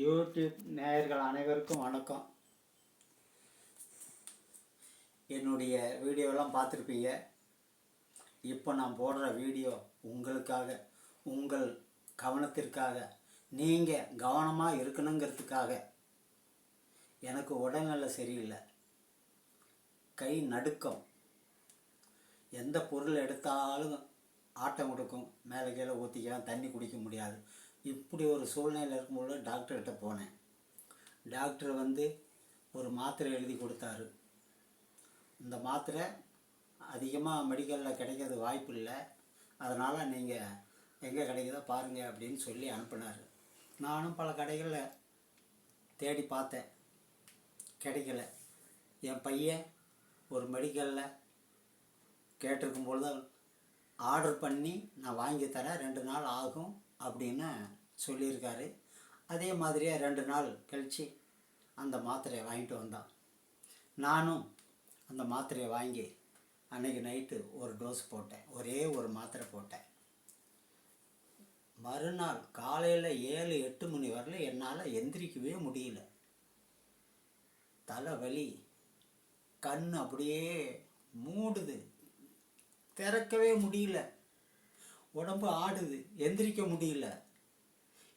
YouTube நேயர்கள் அனைவருக்கும் வணக்கம். என்னுடைய வீடியோலாம் பார்த்துருப்பீங்க. இப்போ நான் போடுற வீடியோ உங்களுக்காக, உங்கள் கவனத்திற்காக, நீங்கள் கவனமாக இருக்கணுங்கிறதுக்காக. எனக்கு உடல்நிலை சரியில்லை, கை நடுக்கம், எந்த பொருள் எடுத்தாலும் ஆட்டம் கொடுக்கும், மேலே கீழே ஊற்றிக்கலாம், தண்ணி குடிக்க முடியாது. இப்படி ஒரு சூழ்நிலை இருக்கும்போது டாக்டர்கிட்ட போனேன். டாக்டர் ஒரு மாத்திரை எழுதி கொடுத்தாரு. இந்த மாத்திரை அதிகமாக மெடிக்கலில் கிடைக்கிறது வாய்ப்பு இல்லை, அதனால் நீங்கள் எங்கே கிடைக்குதோ பாருங்கள் அப்படின்னு சொல்லி அனுப்பினார். நானும் பல கடைகளில் தேடி பார்த்தேன், கிடைக்கல. என் பையன் ஒரு மெடிக்கலில் கேட்டிருக்கும்பொழுது ஆர்டர் பண்ணி நான் வாங்கி தரேன், 2 நாள் ஆகும் அப்படின்னு சொல்லியிருக்காரு. அதே மாதிரியே 2 நாள் கழித்து அந்த மாத்திரையை வாங்கிட்டு வந்தான். நானும் அந்த மாத்திரையை வாங்கி அன்றைக்கி நைட்டு ஒரு டோஸ் போட்டேன், ஒரே ஒரு மாத்திரை போட்டேன். மறுநாள் காலையில் 7-8 மணி வரல என்னால் எந்திரிக்கவே முடியல. தலைவலி, கண் அப்படியே மூடுது, திறக்கவே முடியல, உடம்பு ஆடுது, எந்திரிக்க முடியல,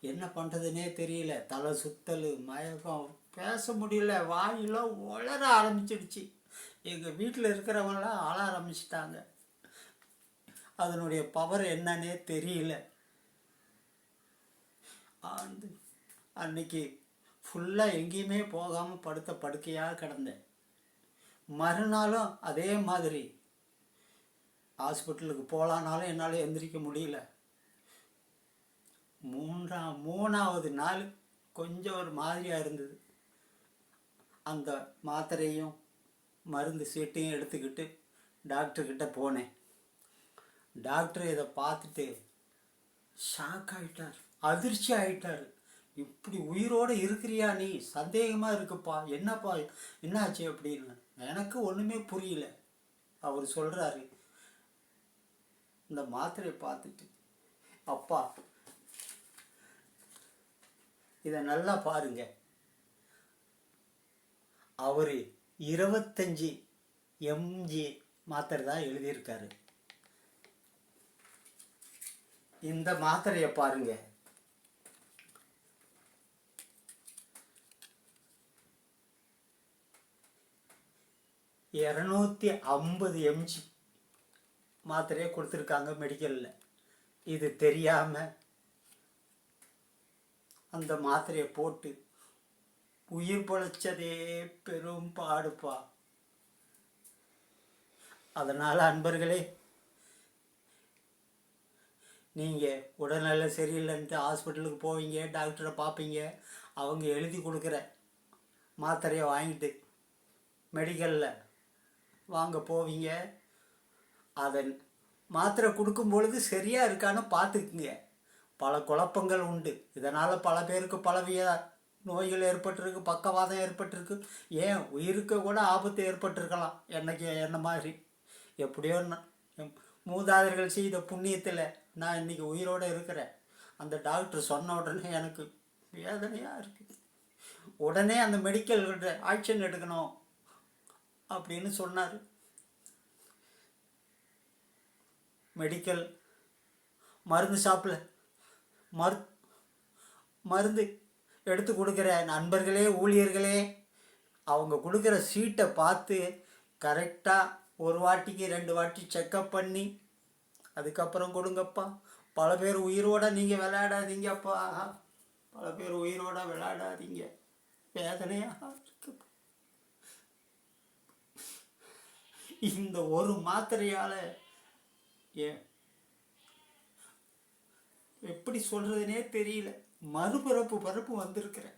என்ன பண்ணுறதுனே தெரியல, தலை சுத்தல், மயக்கம், பேச முடியல, வாயெல்லாம் உளர ஆரம்பிச்சிடுச்சு. எங்கள் வீட்டில் இருக்கிறவங்களாம் ஆள ஆரம்பிச்சிட்டாங்க. அதனுடைய பவர் என்னன்னே தெரியல. அன்னைக்கு ஃபுல்லாக எங்கேயுமே போகாமல் படுத்த படுக்கையாக கிடந்தேன். மறுநாளும் அதே மாதிரி ஹாஸ்பிட்டலுக்கு போகலான்னாலும் என்னால் எந்திரிக்க முடியல. மூணாவது நாள் கொஞ்சம் ஒரு மாதிரியாக இருந்தது. அந்த மாத்திரையும் மருந்து சீட்டையும் எடுத்துக்கிட்டு டாக்டர்கிட்ட போனேன். டாக்டர் இதை பார்த்துட்டு ஷாக் ஆகிட்டார், அதிர்ச்சி ஆகிட்டார். இப்படி உயிரோடு இருக்கிறியா நீ, சந்தேகமாக இருக்குப்பா, என்னப்பா என்னாச்சு அப்படின்னு. எனக்கு ஒன்றுமே புரியல. அவர் சொல்கிறாரு, இந்த மாத்திரையை பார்த்துட்டு, அப்பா இதை நல்லா பாருங்க, அவர் 25 mg மாத்திரை தான் எழுதியிருக்காரு. இந்த மாத்திரையை பாருங்க, 250 mg மாத்திரையை கொடுத்துருக்காங்க மெடிக்கலில். இது தெரியாமல் அந்த மாத்திரையை போட்டு உயிர் பொழைச்சதே பெரும் பாடுப்பா. அதனால் அன்பர்களே, நீங்கள் உடல்நிலை சரியில்லைன்ட்டு ஹாஸ்பிட்டலுக்கு போவீங்க, டாக்டரை பார்ப்பீங்க, அவங்க எழுதி கொடுக்குற மாத்திரையை வாங்கிட்டு மெடிக்கலில் வாங்க போவீங்க. அதை மாத்திரை கொடுக்கும் பொழுது சரியாக இருக்கான்னு பார்த்துக்குங்க. பல குழப்பங்கள் உண்டு. இதனால் பல பேருக்கு பலவித நோய்கள் ஏற்பட்டிருக்கு, பக்கவாதம் ஏற்பட்டிருக்கு, ஏன் உயிருக்கு கூட ஆபத்து ஏற்பட்டிருக்கலாம். என்ன மாதிரி எப்படியோ மூதாதையர்கள் செய்த புண்ணியத்தில் நான் இன்றைக்கி உயிரோடு இருக்கிறேன். அந்த டாக்டர் சொன்ன உடனே எனக்கு வேதனையாக இருக்குது. உடனே அந்த மெடிக்கல்கிட்ட ஆக்ஷன் எடுக்கணும் அப்படின்னு சொன்னார். மெடிக்கல் மருந்து ஷாப்பில் மருந்து எடுத்து கொடுக்குற நண்பர்களே, ஊழியர்களே, அவங்க கொடுக்குற சீட்டை பார்த்து கரெக்டாக 1 வாட்டிக்கு 2 வாட்டி செக்கப் பண்ணி அதுக்கப்புறம் கொடுங்கப்பா. பல பேர் உயிரோடு நீங்கள் விளையாடாதீங்கப்பா, பல பேர் உயிரோடு விளையாடாதீங்க, வேதனையாக இருக்கு. இந்த ஒரு மாத்திரையால் எப்படி சொல்கிறதுனே தெரியல, மறுபிறப்பு வந்திருக்கிறேன்.